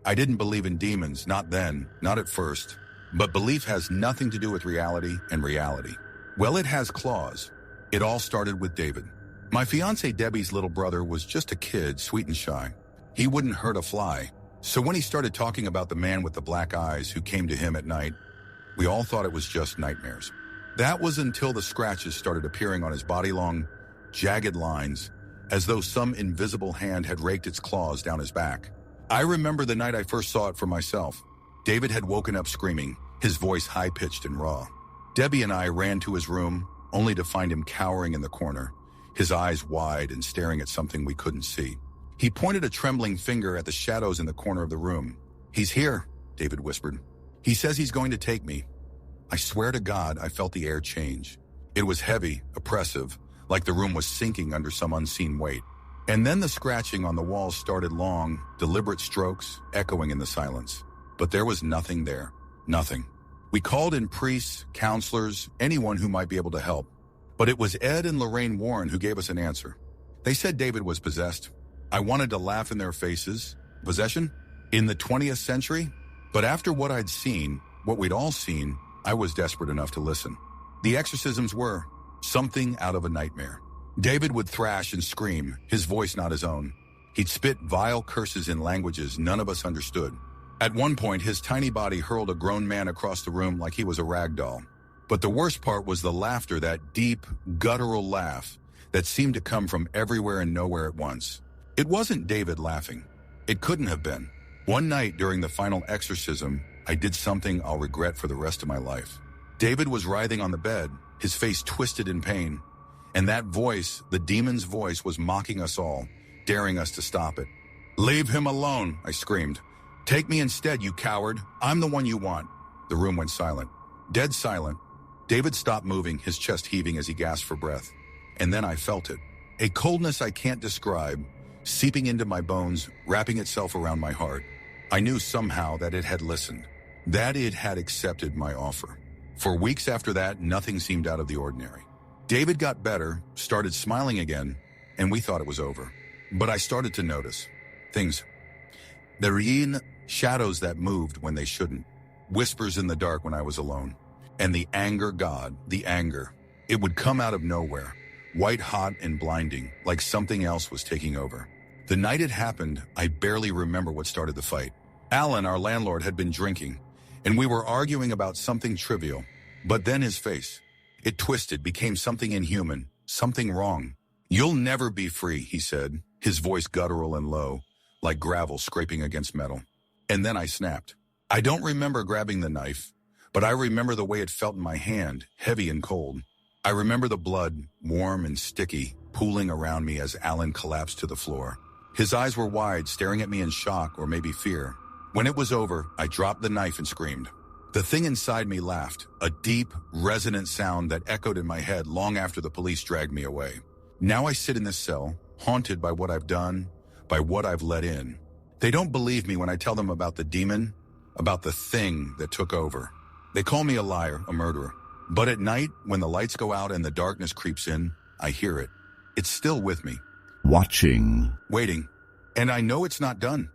I didn't believe in demons, not then, not at first. But belief has nothing to do with reality and reality. Well, it has claws. It all started with David. My fiancée Debbie's little brother was just a kid, sweet and shy. He wouldn't hurt a fly. So when he started talking about the man with the black eyes who came to him at night, we all thought it was just nightmares. That was until the scratches started appearing on his body, long, jagged lines, as though some invisible hand had raked its claws down his back. I remember the night I first saw it for myself. David had woken up screaming, his voice high-pitched and raw. Debbie and I ran to his room, only to find him cowering in the corner, his eyes wide and staring at something we couldn't see. He pointed a trembling finger at the shadows in the corner of the room. "He's here," David whispered. "He says he's going to take me." I swear to God, I felt the air change. It was heavy, oppressive, like the room was sinking under some unseen weight. And then the scratching on the walls started, long, deliberate strokes, echoing in the silence. But there was nothing there. Nothing. We called in priests, counselors, anyone who might be able to help. But it was Ed and Lorraine Warren who gave us an answer. They said David was possessed. I wanted to laugh in their faces. Possession? In the 20th century? But after what I'd seen, what we'd all seen, I was desperate enough to listen. The exorcisms were something out of a nightmare. David would thrash and scream, his voice not his own. He'd spit vile curses in languages none of us understood. At one point, his tiny body hurled a grown man across the room like he was a rag doll. But the worst part was the laughter, that deep, guttural laugh that seemed to come from everywhere and nowhere at once. It wasn't David laughing. It couldn't have been. One night during the final exorcism, I did something I'll regret for the rest of my life. David was writhing on the bed, his face twisted in pain. And that voice, the demon's voice, was mocking us all, daring us to stop it. "Leave him alone," I screamed. "Take me instead, you coward. I'm the one you want." The room went silent. Dead silent. David stopped moving, his chest heaving as he gasped for breath. And then I felt it. A coldness I can't describe, seeping into my bones, wrapping itself around my heart. I knew somehow that it had listened, that it had accepted my offer. For weeks after that, nothing seemed out of the ordinary. David got better, started smiling again, and we thought it was over. But I started to notice things. There were shadows that moved when they shouldn't, whispers in the dark when I was alone. And the anger, God, the anger. It would come out of nowhere, white hot and blinding, like something else was taking over. The night it happened, I barely remember what started the fight. Alan, our landlord, had been drinking, and we were arguing about something trivial. But then his face, it twisted, became something inhuman, something wrong. "You'll never be free," he said, his voice guttural and low, like gravel scraping against metal. And then I snapped. I don't remember grabbing the knife, but I remember the way it felt in my hand, heavy and cold. I remember the blood, warm and sticky, pooling around me as Alan collapsed to the floor. His eyes were wide, staring at me in shock or maybe fear. When it was over, I dropped the knife and screamed. The thing inside me laughed, a deep, resonant sound that echoed in my head long after the police dragged me away. Now I sit in this cell, haunted by what I've done, by what I've let in. They don't believe me when I tell them about the demon, about the thing that took over. They call me a liar, a murderer. But at night, when the lights go out and the darkness creeps in, I hear it. It's still with me. Watching. Waiting. And I know it's not done.